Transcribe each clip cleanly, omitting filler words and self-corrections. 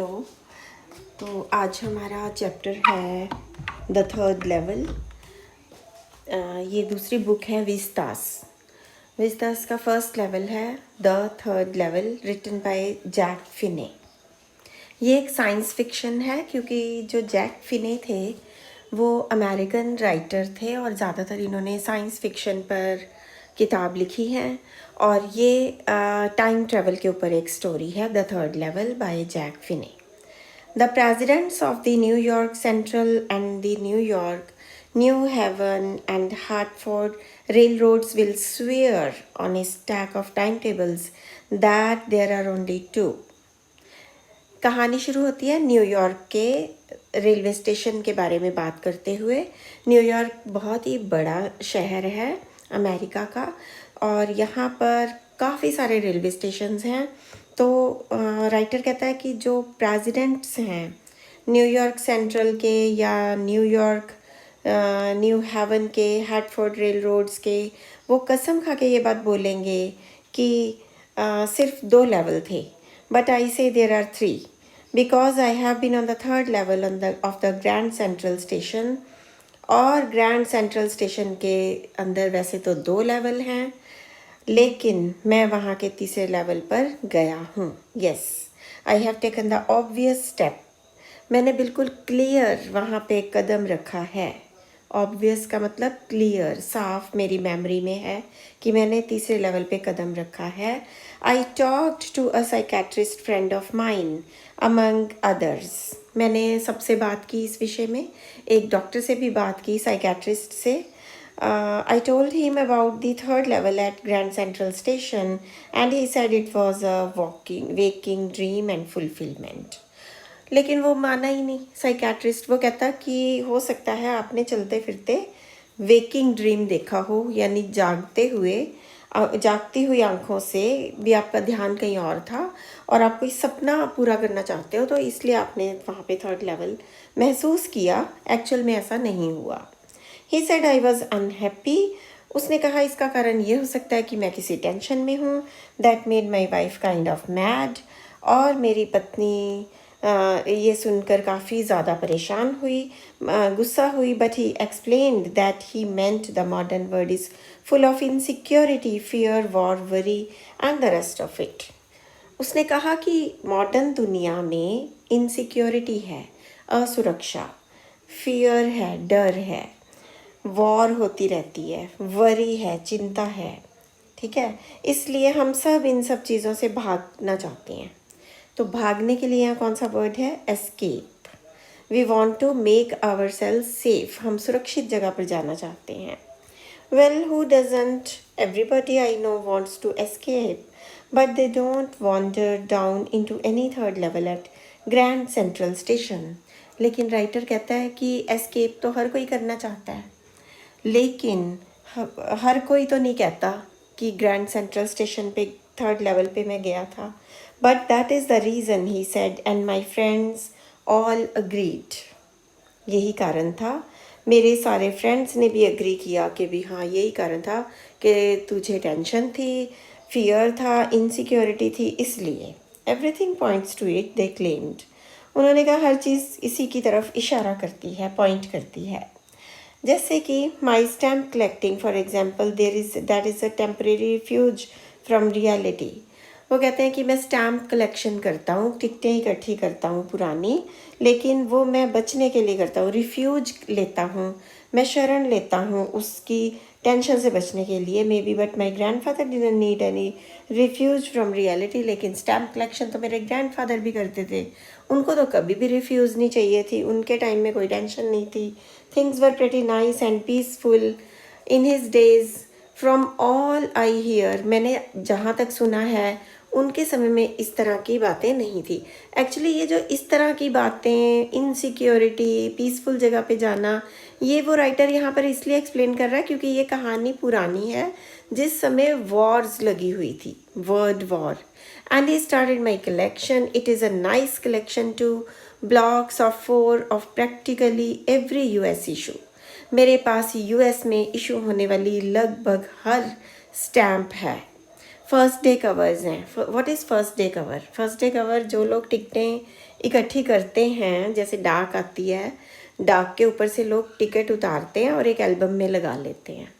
Hello. तो आज हमारा चैप्टर है द थर्ड लेवल। ये दूसरी बुक है विस्तास। विस्तास का फर्स्ट लेवल है the third level, written by Jack Finney. ये एक साइंस फिक्शन है क्योंकि जो जैक फिने थे वो अमेरिकन राइटर थे और ज़्यादातर इन्होंने साइंस फिक्शन पर किताब लिखी है। और ये टाइम ट्रेवल के ऊपर एक स्टोरी है, the third level by Jack Finney. The presidents of the New York Central and the New York, New Haven and Hartford railroads will swear on a stack of timetables that there are only two. कहानी शुरू होती है New York के railway station के बारे में बात करते हुए। न्यूयॉर्क बहुत ही बड़ा शहर है अमेरिका का और यहाँ पर काफ़ी सारे रेलवे स्टेशंस हैं। तो राइटर कहता है कि जो प्रेसिडेंट्स हैं न्यूयॉर्क सेंट्रल के या न्यूयॉर्क न्यू हेवन के, हार्टफोर्ड रेल रोड्स के, वो कसम खा के ये बात बोलेंगे कि सिर्फ 2 लेवल थे। But I say there are 3 because I have been on the third level of the Grand Central Station. और ग्रैंड सेंट्रल स्टेशन के अंदर वैसे तो 2 लेवल हैं, लेकिन मैं वहाँ के तीसरे लेवल पर गया हूँ। Yes, I have taken the obvious step. मैंने बिल्कुल क्लियर वहाँ पे कदम रखा है। ऑब्वियस का मतलब क्लियर, साफ मेरी मेमोरी में है कि मैंने तीसरे लेवल पे कदम रखा है। I talked to a psychiatrist friend of mine among others. मैंने सबसे बात की इस विषय में, एक डॉक्टर से भी बात की, साइकेट्रिस्ट से। I told him about the third level at Grand Central Station and he said it was a waking dream and fulfillment. लेकिन वो माना ही नहीं साइकेट्रिस्ट। वो कहता कि हो सकता है आपने चलते फिरते वेकिंग ड्रीम देखा हो, यानी जागती हुई आंखों से भी आपका ध्यान कहीं और था और आप कोई सपना पूरा करना चाहते हो, तो इसलिए आपने वहाँ पे थर्ड लेवल महसूस किया। एक्चुअल में ऐसा नहीं हुआ। He said I was unhappy. उसने कहा इसका कारण ये हो सकता है कि मैं किसी टेंशन में हूँ। That made my wife kind of mad. और मेरी पत्नी ये सुनकर काफ़ी ज़्यादा परेशान हुई, गुस्सा हुई। But he explained that he meant the modern world is full of insecurity, fear, war, worry and the rest of it. उसने कहा कि मॉडर्न दुनिया में इनसिक्योरिटी है, असुरक्षा, फियर है, डर है, वॉर होती रहती है, वरी है, चिंता है। ठीक है, इसलिए हम सब इन सब चीज़ों से भागना चाहते हैं। तो भागने के लिए यहाँ कौन सा वर्ड है? Escape. We want to make our self safe. हम सुरक्षित जगह पर जाना चाहते हैं। Well, who doesn't? Everybody I know wants to escape, but they don't wander down into any third level at Grand Central Station. लेकिन writer कहता है कि एस्केप तो हर कोई करना चाहता है, लेकिन हर कोई तो नहीं कहता कि ग्रैंड सेंट्रल स्टेशन पे थर्ड लेवल पे मैं गया था। But that is the reason, he said, and my friends all agreed. यही कारण था, मेरे सारे फ्रेंड्स ने भी अग्री किया कि भी हाँ यही कारण था कि तुझे टेंशन थी, फियर था, इनसिक्योरिटी थी, इसलिए। Everything points to it, they claimed. उन्होंने कहा हर चीज़ इसी की तरफ इशारा करती है, पॉइंट करती है। जैसे कि माई stamp collecting for example, that is a temporary refuse from reality. वो कहते हैं कि मैं स्टैम्प कलेक्शन करता हूँ, टिकटें इकट्ठी करता हूँ पुरानी, लेकिन वो मैं बचने के लिए करता हूँ, रिफ्यूज लेता हूँ, मैं शरण लेता हूँ उसकी टेंशन से बचने के लिए। May be, but my grand father didn't need any refuse from reality. लेकिन स्टैम्प कलेक्शन तो मेरे ग्रैंड फादर भी करते थे, उनको तो कभी भी रिफ्यूज़ नहीं चाहिए थी, उनके टाइम में कोई टेंशन नहीं थी। Things were pretty nice and peaceful in his days from all I hear. मैंने जहाँ तक सुना है उनके समय में इस तरह की बातें नहीं थी। एक्चुअली ये जो इस तरह की बातें, इनसिक्योरिटी, पीसफुल जगह पे जाना, ये वो राइटर यहाँ पर इसलिए एक्सप्लेन कर रहा है क्योंकि ये कहानी पुरानी है जिस समय वॉर्स लगी हुई थी, world war. And he started my collection. It is a nice collection too. Blocks of 4 of practically every US issue. मेरे पास US में इशू होने वाली लगभग हर स्टैम्प है। फर्स्ट डे कवर्स हैं। What is first day cover? First day cover जो लोग टिकटें इकट्ठी करते हैं, जैसे डाक आती है, डाक के ऊपर से लोग टिकट उतारते हैं और एक एल्बम में लगा लेते हैं।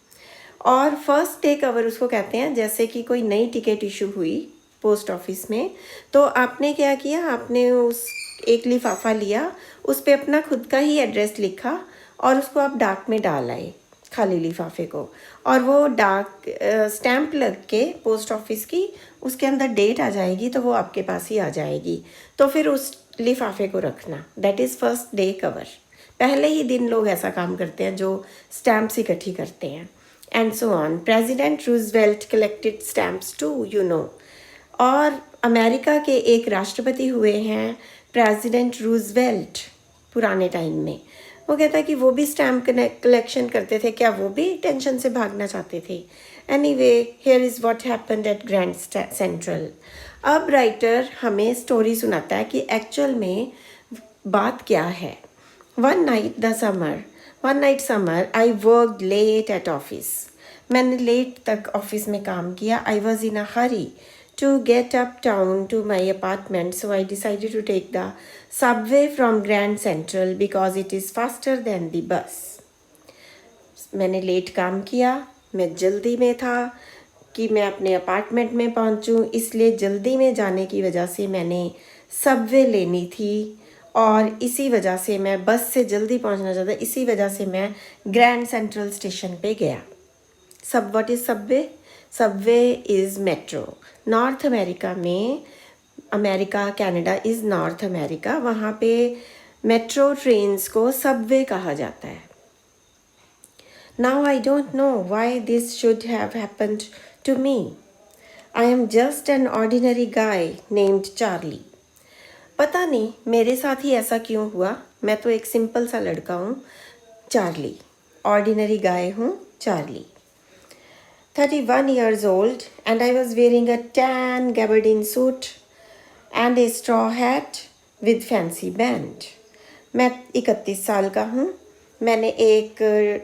और फर्स्ट डे कवर उसको कहते हैं। जैसे कि कोई नई टिकट इशू हुई पोस्ट ऑफिस में, तो आपने क्या किया, आपने उस एक लिफाफा लिया, उस पे अपना खुद का ही एड्रेस लिखा और उसको आप डाक में डाल आए, खाली लिफाफे को, और वो डाक स्टैंप लग के पोस्ट ऑफिस की उसके अंदर डेट आ जाएगी, तो वो आपके पास ही आ जाएगी। तो फिर उस लिफाफे को रखना, that is first day cover. पहले ही दिन लोग ऐसा काम करते हैं जो स्टैम्प्स इकट्ठी करते हैं। And so on. President Roosevelt collected stamps too, you know. और अमेरिका के एक राष्ट्रपति हुए हैं प्रेसिडेंट रूजवेल्ट पुराने टाइम में। वो कहता है कि वो भी स्टैम्प कलेक्शन करते थे, क्या वो भी टेंशन से भागना चाहते थे? Anyway, here is what happened at Grand Central. अब राइटर हमें स्टोरी सुनाता है कि एक्चुअल में बात क्या है। One night summer I worked late at office. मैंने लेट तक ऑफिस में काम किया। I was in a hurry to get uptown to my apartment, so I decided to take the subway from Grand Central because it is faster than the bus. मैंने late काम किया, मैं जल्दी में था कि मैं अपने अपार्टमेंट में पहुंचूं, इसलिए जल्दी में जाने की वजह से मैंने सबवे लेनी थी और इसी वजह से मैं बस से जल्दी पहुंचना चाहता, इसी वजह से मैं ग्रैंड सेंट्रल स्टेशन पे गया। What is subway? Subway is metro. North America में, America Canada is North America, वहाँ पे मेट्रो ट्रेन्स को सबवे कहा जाता है। Now I don't know why this should have happened to me. I am just an ordinary guy named Charlie. पता नहीं मेरे साथ ही ऐसा क्यों हुआ, मैं तो एक सिंपल सा लड़का हूँ, चार्ली, ऑर्डिनरी गाय हूँ, Charlie. 31 years old, and I was wearing a tan gabardine suit and a straw hat with fancy band. मैं 31 साल का हूँ। मैंने एक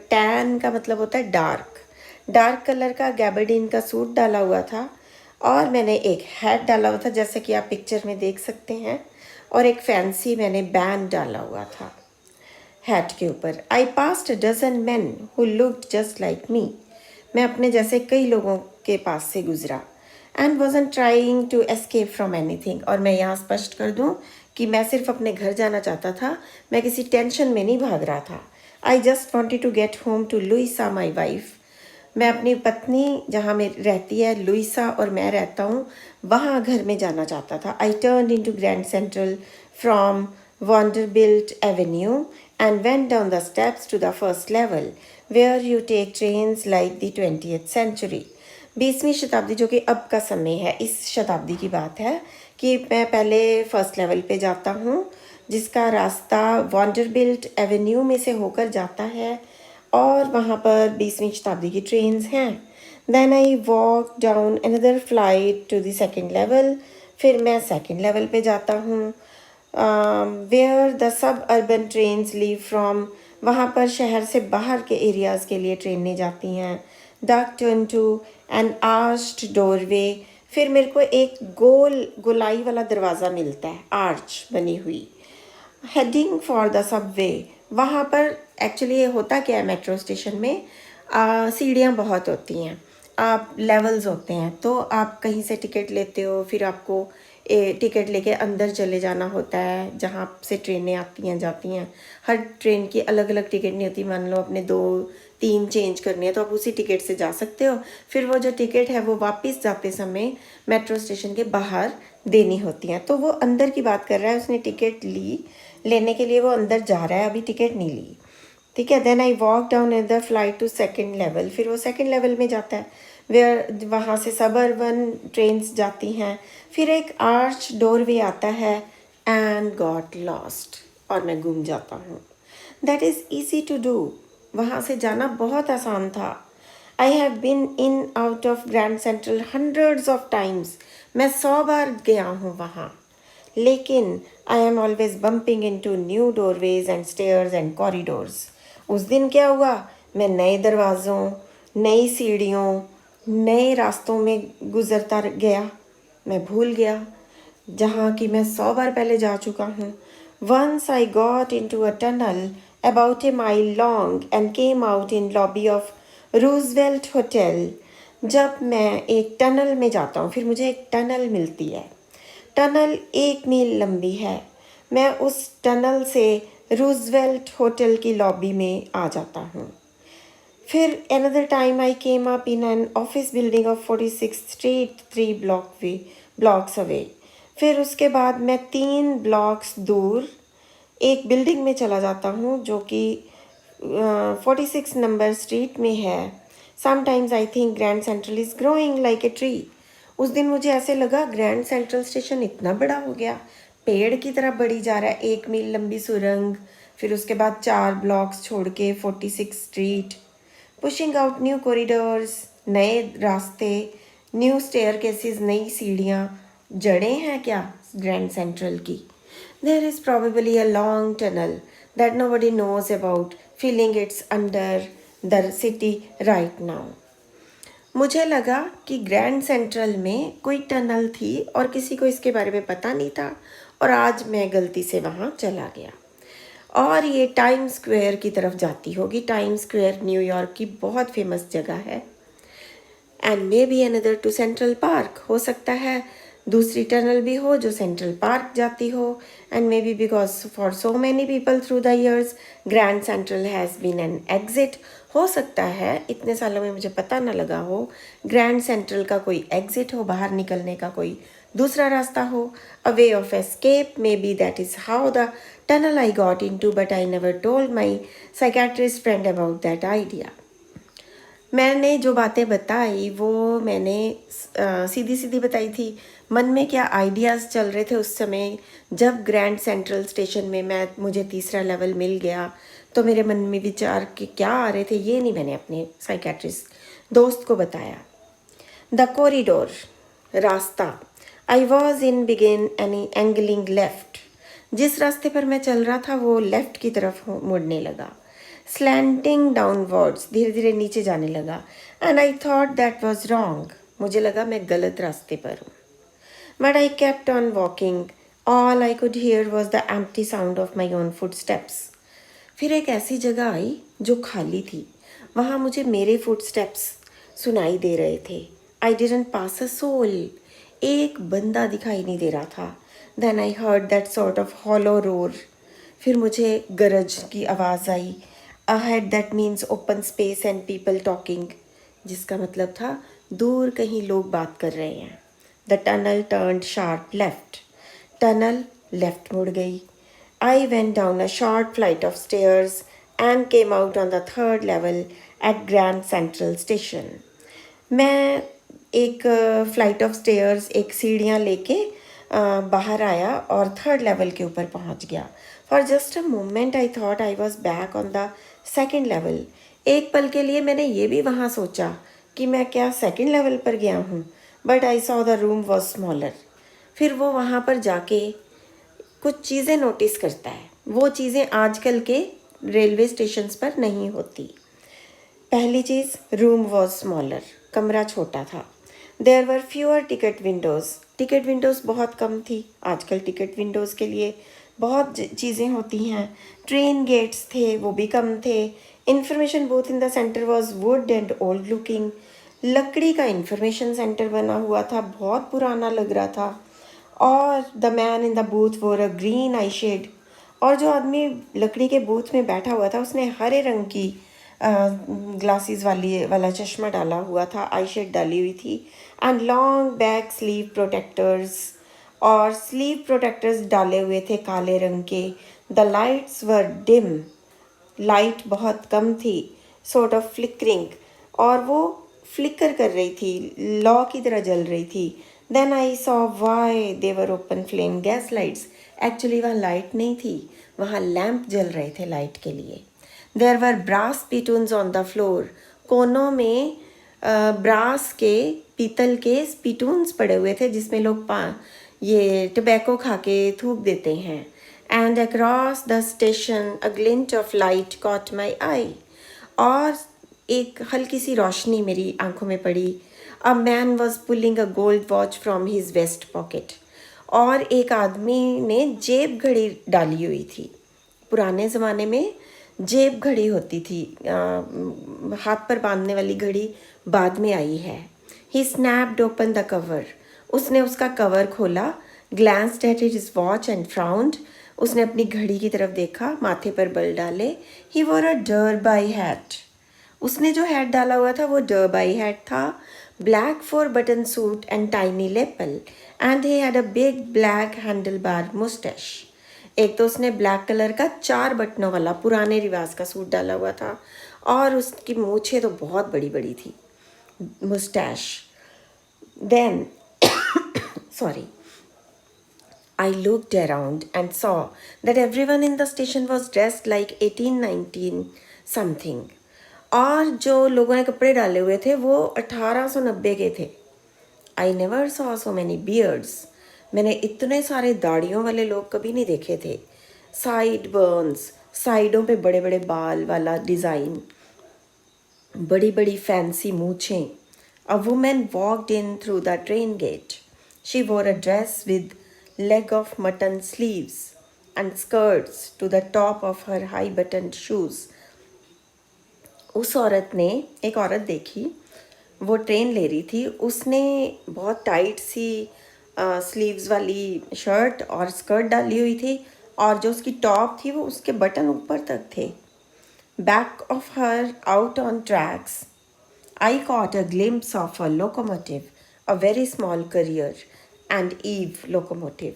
टैन का मतलब होता है डार्क कलर का गैबर्डीन का सूट डाला हुआ था और मैंने एक हैट डाला हुआ था, जैसे कि आप पिक्चर में देख सकते हैं, और एक फैंसी मैंने बैंड डाला हुआ था हैट के ऊपर। I passed a dozen men who looked just like me. मैं अपने जैसे कई लोगों के पास से गुजरा। And wasn't trying to escape from anything. और मैं यहाँ स्पष्ट कर दूँ कि मैं सिर्फ अपने घर जाना चाहता था, मैं किसी टेंशन में नहीं भाग रहा था। I just wanted to get home to Louisa my wife. मैं अपनी पत्नी जहाँ में रहती है, लुइसा और मैं रहता हूँ, वहाँ घर में जाना चाहता था। I turn in to Grand Central from Vanderbilt Avenue and went down the steps to the first level where you take trains like the 20th century. 20वीं शताब्दी, जो कि अब का समय है, इस शताब्दी की बात है कि मैं पहले फर्स्ट लेवल पे जाता हूँ जिसका रास्ता वॉन्डरबिल्ट एवेन्यू में से होकर जाता है और वहाँ पर 20वीं शताब्दी की ट्रेन्स हैं। Then I walk down another flight to the second level. फिर मैं सेकेंड लेवल पे जाता हूँ where the suburban trains leave from. वहाँ पर शहर से बाहर के एरियाज़ के लिए ट्रेनें जाती हैं। Duck turn to an arched doorway. फिर मेरे को एक गोलाई वाला दरवाज़ा मिलता है, आर्च बनी हुई। Heading for the Subway. वहाँ पर एक्चुअली ये होता क्या है, मेट्रो स्टेशन में सीढ़ियाँ बहुत होती हैं, आप लेवल्स होते हैं, तो आप कहीं से टिकट लेते हो, फिर आपको टिकट लेके अंदर चले जाना होता है जहाँ से ट्रेनें आती हैं जाती हैं। हर ट्रेन की अलग अलग टिकट नहीं होती, मान लो अपने 2-3 चेंज करनी है तो आप उसी टिकट से जा सकते हो। फिर वो जो टिकट है वो वापस जाते समय मेट्रो स्टेशन के बाहर देनी होती हैं। तो वो अंदर की बात कर रहा है, उसने टिकट लेने के लिए वो अंदर जा रहा है, अभी टिकट नहीं ली, ठीक है। Then I walk down other flight to second level. फिर वो सेकेंड लेवल में जाता है वेयर वहाँ से सबअर्बन ट्रेन्स जाती हैं। फिर एक आर्च डोरवे आता है एंड गॉट लॉस्ट, और मैं गुम जाता हूँ। That is easy to do. वहाँ से जाना बहुत आसान था। I have been in out of Grand Central hundreds of times. मैं 100 बार गया हूँ वहाँ, लेकिन I am always bumping into new doorways and stairs and corridors. उस दिन क्या हुआ, मैं नए दरवाज़ों, नई सीढ़ियों, नए रास्तों में गुजरता गया। मैं भूल गया जहाँ की मैं 100 बार पहले जा चुका हूँ। Once I got into a tunnel about a mile long and came out in lobby of Roosevelt Hotel. जब मैं एक टनल में जाता हूँ, फिर मुझे एक टनल मिलती है। टनल 1 मील लंबी है। मैं उस टनल से रूजवेल्ट होटल की लॉबी में आ जाता हूँ। फिर another time I came up in an office building of 46th Street 3 blocks away। फिर उसके बाद मैं 3 ब्लॉक्स दूर एक बिल्डिंग में चला जाता हूँ जो कि 46 नंबर स्ट्रीट में है। Sometimes I think grand central is growing like a tree. उस दिन मुझे ऐसे लगा ग्रैंड सेंट्रल स्टेशन इतना बड़ा हो गया, पेड़ की तरह बढ़ी जा रहा है। 1 मील लंबी सुरंग, फिर उसके बाद 4 ब्लॉक्स छोड़ के 46 street, pushing out new corridors, नए रास्ते, न्यू स्टेयरकेसेस, नई सीढ़ियाँ। जड़ें हैं क्या ग्रैंड सेंट्रल की? There is probably a long tunnel that nobody knows about, feeling it's under the city right now। मुझे लगा कि ग्रैंड सेंट्रल में कोई टनल थी और किसी को इसके बारे में पता नहीं था, और आज मैं गलती से वहाँ चला गया। और ये टाइम स्क्वायर की तरफ जाती होगी। टाइम स्क्वायर न्यूयॉर्क की बहुत फेमस जगह है। And maybe another to Central Park, हो सकता है दूसरी टनल भी हो जो सेंट्रल पार्क जाती हो। And maybe because for so many people through the years Grand Central has been an exit. हो सकता है इतने सालों में मुझे पता ना लगा हो, ग्रैंड सेंट्रल का कोई एग्जिट हो, बाहर निकलने का कोई दूसरा रास्ता हो, a way of escape. Maybe that is how the tunnel I got into, but I never told my psychiatrist friend about that idea। मैंने जो बातें बताई वो मैंने सीधी सीधी बताई थी। मन में क्या आइडियाज़ चल रहे थे उस समय, जब ग्रैंड सेंट्रल स्टेशन में मुझे तीसरा लेवल मिल गया तो मेरे मन में विचार के क्या आ रहे थे, ये नहीं मैंने अपने साइकेट्रिस्ट दोस्त को बताया। द कॉरिडोर, रास्ता। आई was in begin any angling left. जिस रास्ते पर मैं चल रहा था वो लेफ्ट की तरफ मुड़ने लगा। स्लैंटिंग डाउनवर्ड्स, धीरे धीरे नीचे जाने लगा। And I thought that was wrong, मुझे लगा मैं गलत रास्ते पर हूँ। But I kept on walking. All I could hear was the empty sound of my own foot steps. फिर एक ऐसी जगह आई जो खाली थी, वहाँ मुझे मेरे फुट स्टेप्स सुनाई दे रहे थे। I didn't pass a soul, एक बंदा दिखाई नहीं दे रहा था। Then I heard that sort of hollow roar. फिर मुझे गरज की आवाज़ आई। Ahead, that means open space and people talking, जिसका मतलब था दूर कहीं लोग बात कर रहे हैं। The tunnel turned sharp left, tunnel left मुड़ गई। I went down a short flight of stairs and came out on the 3rd level at Grand Central Station। मैं एक फ्लाइट ऑफ स्टेयर्स, एक सीढ़ियाँ लेके बाहर आया और 3rd लेवल के ऊपर पहुँच गया। For just a moment I thought I was back on the 2nd level. एक पल के लिए मैंने ये भी वहाँ सोचा कि मैं क्या 2nd लेवल पर गया हूँ। But I saw the room was smaller. फिर वो वहाँ पर जाके कुछ चीज़ें नोटिस करता है, वो चीज़ें आजकल के रेलवे स्टेशंस पर नहीं होती। पहली चीज़, रूम वॉज स्मॉलर, कमरा छोटा था। There were fewer ticket windows, ticket windows बहुत कम थी। आजकल टिकट विंडोज़ के लिए बहुत चीज़ें होती हैं। ट्रेन गेट्स थे, वो भी कम थे। Information booth in the centre was would and old looking, लकड़ी का इंफॉर्मेशन सेंटर बना हुआ था, बहुत पुराना लग रहा था। और the man in the booth वोर अ ग्रीन आई शेड, और जो आदमी लकड़ी के बूथ में बैठा हुआ था उसने हरे रंग की ग्लासेस वाला चश्मा डाला हुआ था, आई शेड डाली हुई थी। And long back sleeve protectors, और स्लीव प्रोटेक्टर्स डाले हुए थे काले रंग के। The lights were dim, light बहुत कम थी, सॉर्ट ऑफ फ्लिकरिंग, और वो फ्लिकर कर रही थी, लौ की तरह जल रही थी। Then I saw why they were open flame gas lights. Actually वहाँ लाइट नहीं थी, वहाँ लैंप जल रहे थे लाइट के लिए। There were brass spittoons on the floor, कोनों में ब्रास के, पीतल के स्पीटून्स पड़े हुए थे जिसमें लोग ये टबैको खा के थूक देते हैं। And across the station a glint of light caught my eye, और एक हल्की सी रोशनी मेरी आंखों में पड़ी। A man was pulling a gold watch from his vest pocket, और एक आदमी ने जेब घड़ी डाली हुई थी। पुराने ज़माने में जेब घड़ी होती थी, हाथ पर बांधने वाली घड़ी बाद में आई है। He snapped open the cover, उसने उसका कवर खोला, glanced at his watch and frowned, उसने अपनी घड़ी की तरफ देखा, माथे पर बल डाले। ही वॉर अ डरबाई हैट, उसने जो हैट डाला हुआ था वो डरबाई हैट था, black 4 button suit and tiny lapel, and he had a big black handle bar Moustache. एक तो उसने ब्लैक कलर का 4 बटनों वाला पुराने रिवाज का सूट डाला हुआ था और उसकी मूछें तो बहुत बड़ी बड़ी थी, moustache. Then sorry, I looked around and saw that everyone in the station was dressed like 1819 something. और जो लोगों ने कपड़े डाले हुए थे वो 1890 के थे। I never saw so many beards. मैंने इतने सारे दाढ़ियों वाले लोग कभी नहीं देखे थे। साइड बर्न्स, साइडों पे बड़े बड़े बाल वाला डिज़ाइन, बड़ी बड़ी fancy मूछें। A woman walked in through the train gate. She wore a dress with leg of mutton sleeves and skirts to the top of her high-buttoned shoes. उस औरत ने, एक औरत देखी, वो ट्रेन ले रही थी, उसने बहुत टाइट सी स्लीव्स वाली शर्ट और स्कर्ट डाली हुई थी और जो उसकी टॉप थी वो उसके बटन ऊपर तक थे। Back of her, out on tracks, I caught a glimpse of a locomotive, a very small Courier and Eve locomotive.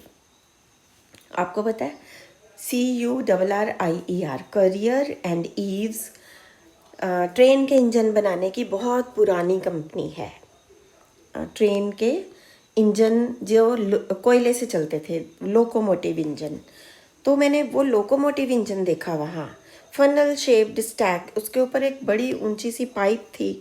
आपको पता है CURRIER, Courier and Eves train के इंजन बनाने की बहुत पुरानी कंपनी है। ट्रेन के इंजन जो कोयले से चलते थे, लोकोमोटिव इंजन, तो मैंने वो लोकोमोटिव इंजन देखा वहाँ। फनल शेप्ड स्टैक, उसके ऊपर एक बड़ी ऊंची सी पाइप थी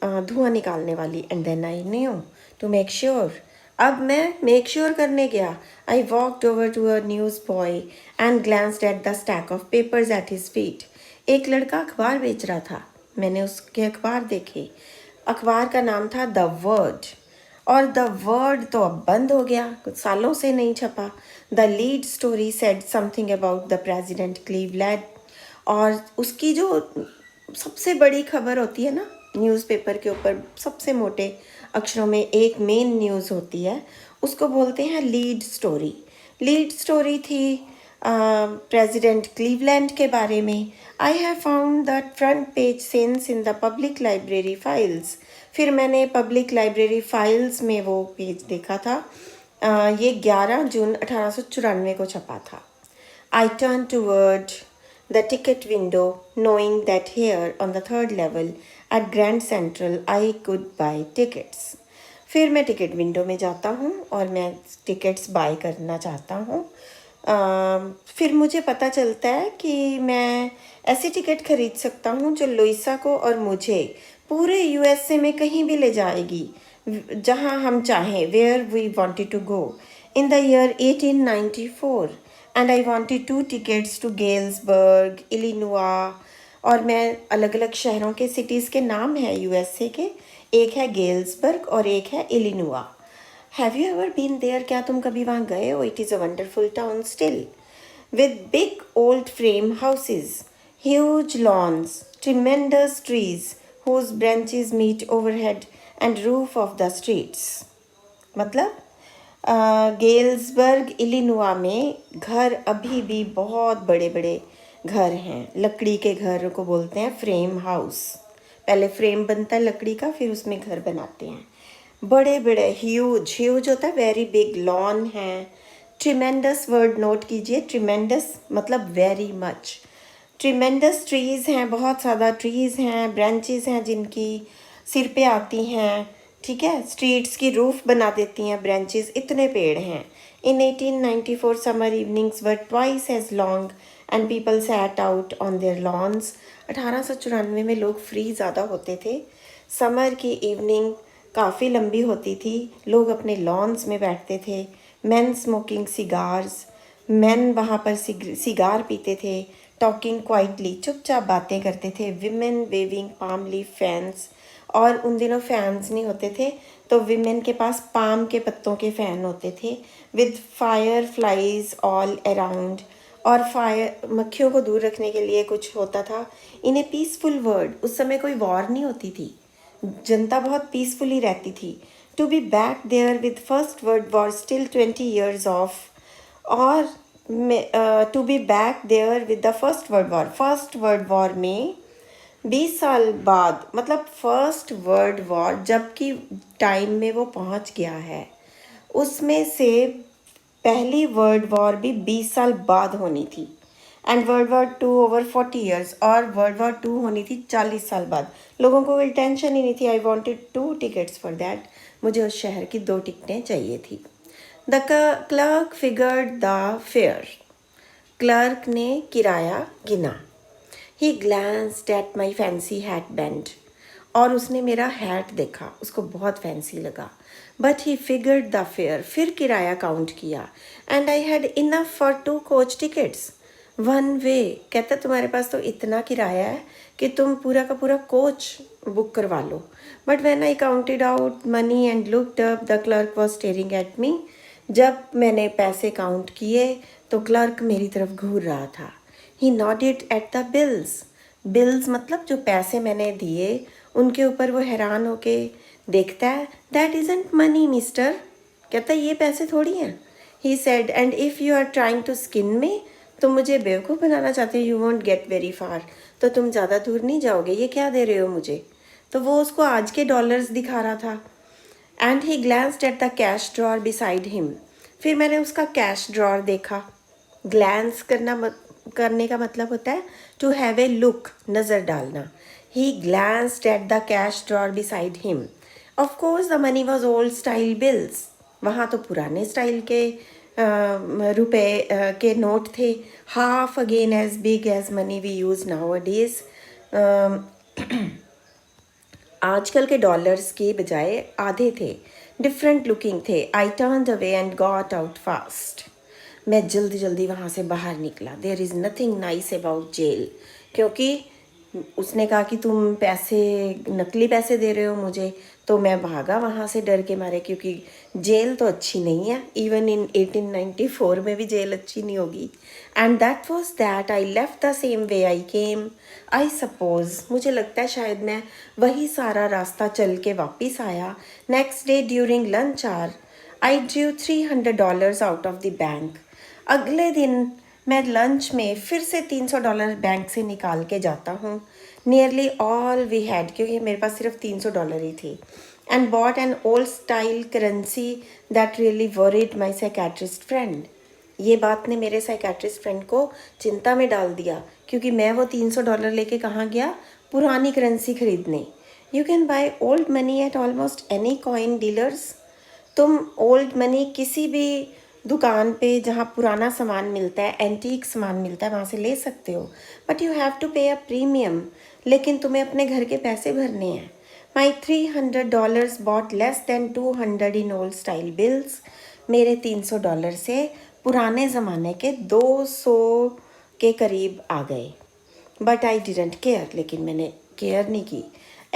धुआं निकालने वाली। And then I knew to make sure, अब मैं मेक श्योर करने गया। I walked over to a newsboy and glanced at the stack of papers at his feet. एक लड़का अखबार बेच रहा था, मैंने उसके अखबार देखे। अखबार का नाम था द वर्ड, और द वर्ड तो अब बंद हो गया, कुछ सालों से नहीं छपा। The lead story said something about the president Cleveland, और उसकी जो सबसे बड़ी खबर होती है ना न्यूज़पेपर के ऊपर, सबसे मोटे अक्षरों में एक मेन न्यूज़ होती है, उसको बोलते हैं लीड स्टोरी। लीड स्टोरी थी प्रेजिडेंट क्लीवलैंड के बारे में। I have found that front page since in the public library files. फिर मैंने पब्लिक लाइब्रेरी फाइल्स में वो पेज देखा था। ये 11 जून 1894 को छपा था। I turn toward the ticket window, knowing that here on the 3rd level at Grand Central I could buy tickets. फिर मैं टिकट विंडो में जाता हूँ और मैं टिकट्स बाय करना चाहता हूँ। फिर मुझे पता चलता है कि मैं ऐसी टिकट खरीद सकता हूँ जो लुइसा को और मुझे पूरे USA में कहीं भी ले जाएगी, जहाँ हम चाहें, where we wanted to go in the year 1894. And I wanted 2 tickets to Galesburg, Illinois. और मैं अलग अलग शहरों के सिटीज़ के नाम हैं USA के, एक है गेल्सबर्ग और एक है Illinois. Have you ever been there, क्या तुम कभी वहाँ गए हो? It is a wonderful town still, with big old frame houses, huge lawns, tremendous trees whose branches meet overhead and roof of the streets. मतलब गेल्सबर्ग इलिनोआ में घर अभी भी बहुत बड़े बड़े घर हैं, लकड़ी के घर को बोलते हैं फ्रेम हाउस। पहले फ्रेम बनता है लकड़ी का, फिर उसमें घर बनाते हैं। बड़े बड़े, ह्यूज, ह्यूज होता है वेरी बिग, लॉन है। ट्रिमेंडस वर्ड नोट कीजिए, ट्रिमेंडस मतलब वेरी मच। ट्रिमेंडस ट्रीज़ हैं, बहुत ज़्यादा ट्रीज़ हैं, ब्रांचेस हैं जिनकी सिर पे आती हैं, ठीक है, स्ट्रीट्स की रूफ बना देती हैं ब्रांचेस, इतने पेड़ हैं। In 1894 summer evenings were twice as long and people sat out on their lawns. 1894 में लोग फ्री ज़्यादा होते थे, समर की इवनिंग काफ़ी लंबी होती थी, लोग अपने लॉन्स में बैठते थे। मैन स्मोकिंग सिगार्स, मैन वहाँ पर सिगार पीते थे। टॉकिंग क्वाइटली, चुपचाप बातें करते थे। Women waving palm leaf fans, और उन दिनों फैंस नहीं होते थे, तो विमेन के पास पाम के पत्तों के फ़ैन होते थे with fire flies all around, और फायर मक्खियों को दूर रखने के लिए कुछ होता था इन ए पीसफुल वर्ल्ड। उस समय कोई वॉर नहीं होती थी, जनता बहुत पीसफुली रहती थी। To be back there with first world war still 20 years off, और to be back there with the first world war में 20 साल बाद, मतलब फर्स्ट वर्ल्ड वॉर जबकि टाइम में वो पहुंच गया है, उसमें से पहली वर्ल्ड वॉर भी 20 साल बाद होनी थी, and World War Two over 40 years, और वर्ल्ड वॉर टू होनी थी 40 साल बाद। लोगों को कोई टेंशन ही नहीं थी। I wanted 2 tickets for that, मुझे उस शहर की 2 टिकटें चाहिए थी। The clerk figured the fare, clerk ने किराया गिना। He glanced at my fancy hat band, और उसने मेरा हैट देखा, उसको बहुत फैंसी लगा। But he figured the fare, फिर किराया काउंट किया, and I had enough for 2 coach tickets one way. कहता तुम्हारे पास तो इतना किराया है कि तुम पूरा का पूरा कोच बुक करवा लो। But when I counted out money and looked up, the clerk was staring at me. जब मैंने पैसे काउंट किए तो क्लर्क मेरी तरफ घूर रहा था। He nodded at the bills, bills मतलब जो पैसे मैंने दिए उनके ऊपर वो हैरान होके देखता है। दैट इज़ंट मनी मिस्टर, कहता है ये पैसे थोड़ी हैं। He said, and if you are trying to skin me, तुम मुझे बेवकूफ़ बनाना चाहते हो, you won't get very far, तो तुम ज़्यादा दूर नहीं जाओगे, ये क्या दे रहे हो मुझे। तो वो उसको आज के डॉलर्स दिखा रहा था। And he glanced at the cash drawer beside him, फिर मैंने उसका कैश ड्रॉर देखा। ग्लैंस करने का मतलब होता है टू हैव ए लुक, नज़र डालना। He glanced at the cash drawer beside him. Of course the money was old style bills, वहाँ तो पुराने स्टाइल के रुपए के नोट थे, half again as big as money we use nowadays. आजकल के डॉलर्स के बजाय आधे थे, डिफरेंट लुकिंग थे। I turned away and got out fast, मैं जल्दी जल्दी वहाँ से बाहर निकला। There is nothing nice about jail, क्योंकि उसने कहा कि तुम पैसे, नकली पैसे दे रहे हो मुझे, तो मैं भागा वहाँ से डर के मारे, क्योंकि जेल तो अच्छी नहीं है। इवन इन 1894 में भी जेल अच्छी नहीं होगी। And that was that, I left the same way I came. I suppose, मुझे लगता है शायद मैं वही सारा रास्ता चल के वापस आया। Next day during lunch hour I drew $300 out of the bank. अगले दिन मैं लंच में फिर से $300 बैंक से निकाल के जाता हूँ। नियरली ऑल वी हैड, क्योंकि मेरे पास सिर्फ $300 ही थी। And bought an old style currency that really worried my psychiatrist friend. ये बात ने मेरे साइकेट्रिस्ट फ्रेंड को चिंता में डाल दिया, क्योंकि मैं वो $300 लेके कहाँ गया, पुरानी करेंसी खरीदने। You can by old money at almost any coin dealers, तुम ओल्ड मनी किसी भी दुकान पे जहाँ पुराना सामान मिलता है, एंटीक सामान मिलता है, वहाँ से ले सकते हो। बट यू हैव टू पे अ प्रीमियम, लेकिन तुम्हें अपने घर के पैसे भरने हैं। My $300 bought less than 200 in old style bills, मेरे $300 से पुराने ज़माने के 200 के करीब आ गए। बट आई डिडेंट केयर, लेकिन मैंने केयर नहीं की।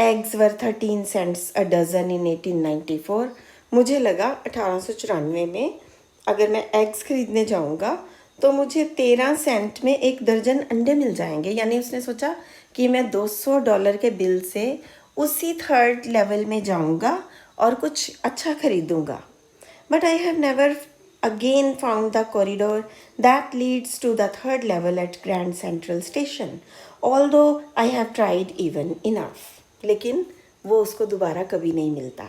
एग्स वर 13 cents अ डज़न इन 1894, मुझे लगा 1894 में अगर मैं एग्स खरीदने जाऊंगा तो मुझे 13 सेंट में 1 दर्जन अंडे मिल जाएंगे। यानी उसने सोचा कि मैं $200 के बिल से उसी थर्ड लेवल में जाऊंगा और कुछ अच्छा खरीदूंगा। But I have never again found the corridor that leads to the third level at Grand Central Station, although I have tried even enough. लेकिन वो उसको दोबारा कभी नहीं मिलता।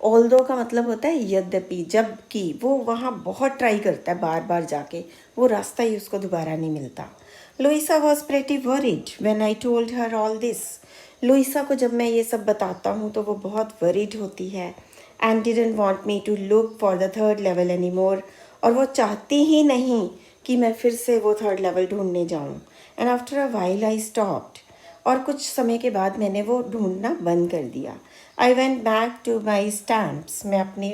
ऑल्दो का मतलब होता है यद्यपि, जबकि वो वहाँ बहुत ट्राई करता है बार बार जाके, वो रास्ता ही उसको दोबारा नहीं मिलता। Louisa was pretty worried when I told her all this. Louisa को जब मैं ये सब बताता हूँ तो वो बहुत वरीड होती है। And didn't want me to look for the third level any more, और वो चाहती ही नहीं कि मैं फिर से वो थर्ड लेवल ढूंढने जाऊँ। And after a while I stopped, और कुछ समय के बाद मैंने वो ढूंढना बंद कर दिया। I went back to my stamps, मैं अपनी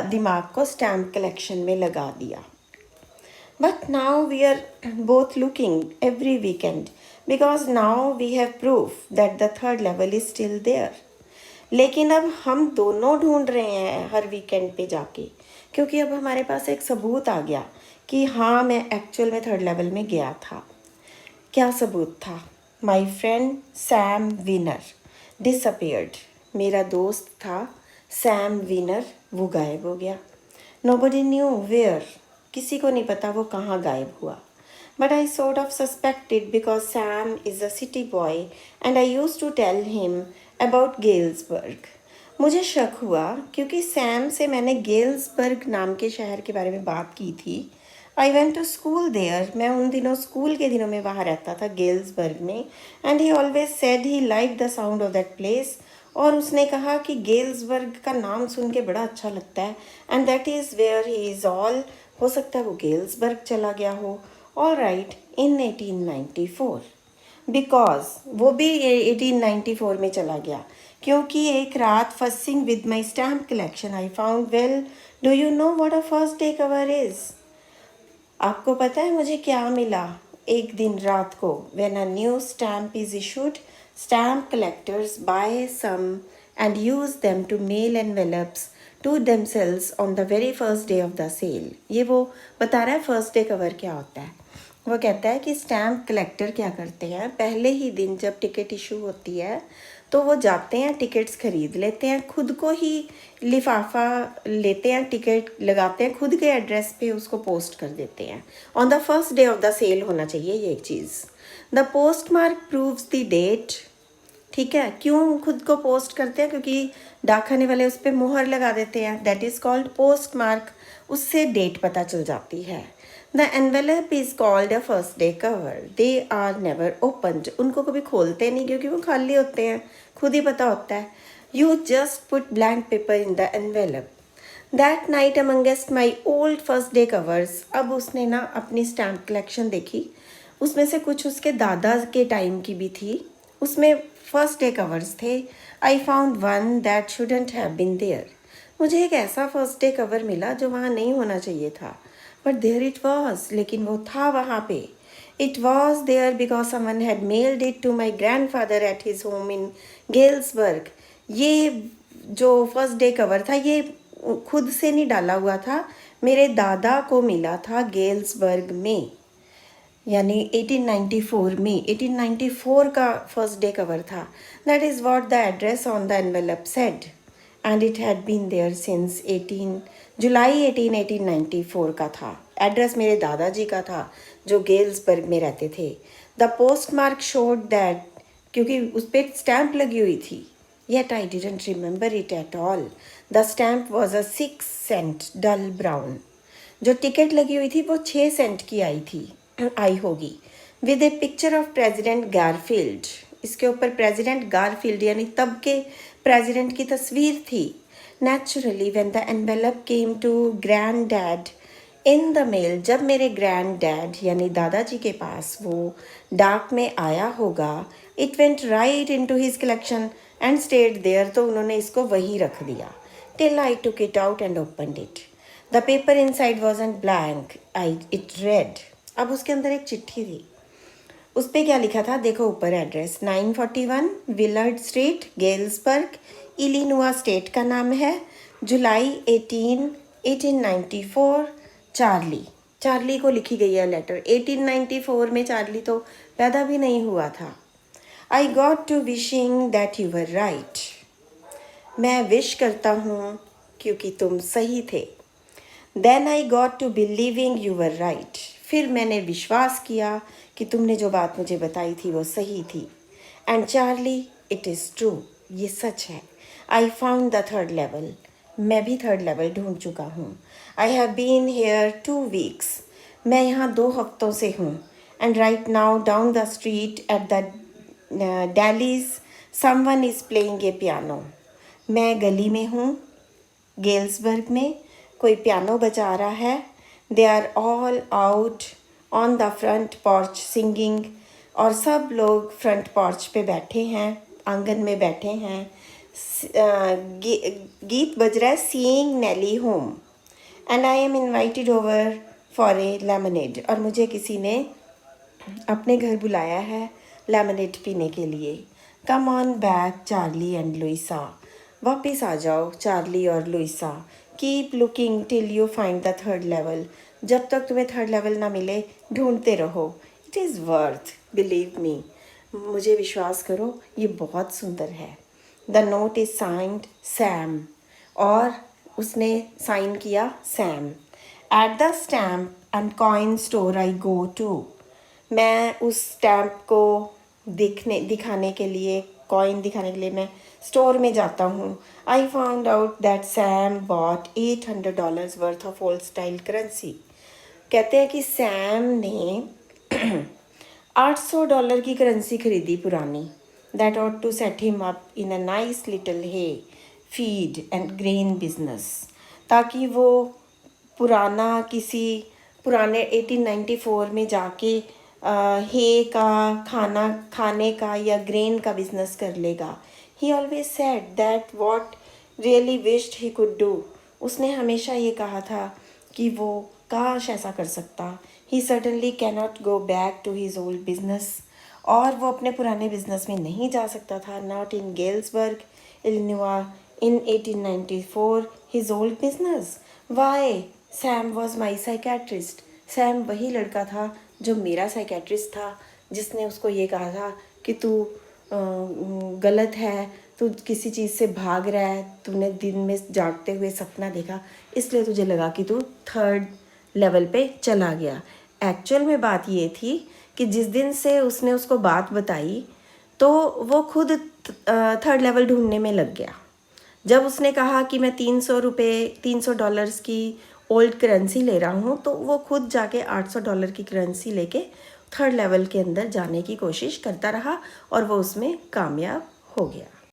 दिमाग को स्टैम्प कलेक्शन में लगा दिया। But now we are both looking every weekend because now we have proof that the third level is still there. लेकिन अब हम दोनों ढूंढ रहे हैं हर वीकेंड पे जाके, क्योंकि अब हमारे पास एक सबूत आ गया कि हाँ मैं एक्चुअल में थर्ड लेवल में गया था। क्या सबूत था? My friend Sam winner disappeared. मेरा दोस्त था सैम विनर, वो गायब हो गया। नोबडी न्यू वेयर, किसी को नहीं पता वो कहाँ गायब हुआ। But I sort of suspected because Sam is a city boy and I used to tell him about Galesburg. मुझे शक हुआ क्योंकि सैम से मैंने गेल्सबर्ग नाम के शहर के बारे में बात की थी। I went to school there, मैं उन दिनों स्कूल के दिनों में वहाँ रहता था गेल्सबर्ग में। And he always said he like the sound of that place, और उसने कहा कि गेल्सबर्ग का नाम सुन के बड़ा अच्छा लगता है। And that is where he is all, हो सकता है वो गेल्सबर्ग चला गया हो। ऑल राइट, इन 1894, बिकॉज वो भी 1894 में चला गया क्योंकि एक रात fussing with my stamp collection I found, well do you know what a first day cover is? आपको पता है मुझे क्या मिला एक दिन रात को? When a new stamp is issued, stamp collectors buy some and use them to mail envelopes to themselves on the very first day of the sale. ये वो बता रहा है फर्स्ट डे कवर क्या होता है। वो कहता है कि स्टैम्प कलेक्टर क्या करते हैं, पहले ही दिन जब टिकट इशू होती है तो वो जाते हैं, टिकट्स खरीद लेते हैं, खुद को ही लिफाफा लेते हैं, टिकट लगाते हैं, खुद के एड्रेस पे उसको पोस्ट कर देते हैं। On the first day of the sale होना चाहिए ये एक चीज़। The post mark proves the date. ठीक है, क्यों खुद को पोस्ट करते हैं? क्योंकि डाकखाने वाले उस पर मोहर लगा देते हैं, that is called post mark, उससे डेट पता चल जाती है। The envelope is called a first day cover, they are never opened, उनको कभी खोलते नहीं क्योंकि वो खाली होते हैं, खुद ही पता होता है। You just put blank paper in the envelope. That night amongst my old first day covers, अब उसने ना अपनी स्टैम्प कलेक्शन देखी, उसमें से कुछ उसके दादा के टाइम की भी थी, उसमें फर्स्ट डे कवर्स थे। I found one that shouldn't have been there, मुझे एक ऐसा फर्स्ट डे कवर मिला जो वहाँ नहीं होना चाहिए था, बट देयर इट वॉज, लेकिन वो था वहाँ पे। It was there because someone had mailed it to my grandfather at his home in Galesburg. ये जो फर्स्ट डे कवर था ये खुद से नहीं डाला हुआ था, मेरे दादा को मिला था गेल्सबर्ग में, यानी 1894 में, 1894 का फर्स्ट डे कवर था। That is what the address on the envelope said, and it had been there since 18 July 1894 का था। एड्रेस मेरे दादाजी का था जो गेल्सबर्ग में रहते थे। The post mark showed that, क्योंकि उस पर स्टैम्प लगी हुई थी, yet I didn't remember it at all. The stamp was a 6 cent dull brown, जो टिकट लगी हुई थी वो 6 सेंट की आई होगी, with a picture of President Garfield, इसके ऊपर प्रेजिडेंट गारफील्ड यानी तब के प्रेजिडेंट की तस्वीर थी। Naturally when the envelope came to granddad in the mail, जब मेरे ग्रैंड डैड यानी दादाजी के पास वो डाक में आया होगा, it went right into his collection and stayed there, तो उन्होंने इसको वहीं रख दिया। Till I took it out and opened it, the paper inside wasn't blank, I it read. अब उसके अंदर एक चिट्ठी थी, उस पर क्या लिखा था देखो ऊपर, address 941 Willard street Galesburg, Illinois state का नाम है, जुलाई 1894, चार्ली को लिखी गई है लेटर। 1894 में चार्ली तो पैदा भी नहीं हुआ था। I got to wishing that you were right, मैं विश करता हूँ क्योंकि तुम सही थे। Then I got to believing you were right, फिर मैंने विश्वास किया कि तुमने जो बात मुझे बताई थी वो सही थी। And Charlie it is true, ये सच है। I found the third level, मैं भी थर्ड लेवल ढूंढ चुका हूँ। I have been here 2 weeks, मैं यहाँ 2 हफ्तों से हूँ। And right now down the street at the Dalys someone is playing a piano, मैं गली में हूँ गेल्सबर्ग में, कोई पियानो बजा रहा है। They are all out on the front porch singing, और सब लोग फ्रंट पॉर्च पे बैठे हैं, आंगन में बैठे हैं। गीत बज रहा है, seeing Nellie home, and I am invited over for a lemonade, और मुझे किसी ने अपने घर बुलाया है लेमनेड पीने के लिए। Come on back Charlie and Luisa, वापस आ जाओ चार्ली और Luisa, keep looking till you find the third level. जब तक तुम्हें थर्ड लेवल ना मिले ढूंढते रहो। It is worth, believe me, मुझे विश्वास करो, ये बहुत सुंदर है। The note is signed Sam, और उसने साइन किया Sam. At the stamp and coin store I go to, मैं उस स्टैम्प को दिखाने के लिए, कॉइन दिखाने के लिए मैं स्टोर में जाता हूँ। I found out that Sam bought $800 worth of old style currency. कहते हैं कि सैम ने $800 की करेंसी खरीदी पुरानी। That ought to set him up in a nice little hay feed and grain business, ताकि वो पुराने 1894 में जाके हे का खाने का या ग्रेन का बिजनेस कर लेगा। ही always said that what really wished he could do, उसने हमेशा ये कहा था कि वो काश ऐसा कर सकता। He certainly cannot go back to his old business, और वो अपने पुराने बिजनेस में नहीं जा सकता था। Not in Galesburg Illinois in 1894 his old business. Why? Sam was my psychiatrist. Sam वही लड़का था जो मेरा साइकेट्रिस्ट था, जिसने उसको ये कहा था कि तू गलत है, तू किसी चीज़ से भाग रहा है, तूने दिन में जागते हुए सपना देखा, इसलिए तुझे लगा कि तू थर्ड लेवल पे चला गया। एक्चुअल में बात ये थी कि जिस दिन से उसने उसको बात बताई तो वो खुद थर्ड लेवल ढूंढने में लग गया। जब उसने कहा कि मैं $300 की ओल्ड करेंसी ले रहा हूँ, तो वो खुद जाके $800 की करेंसी लेके थर्ड लेवल के अंदर जाने की कोशिश करता रहा और वो उसमें कामयाब हो गया।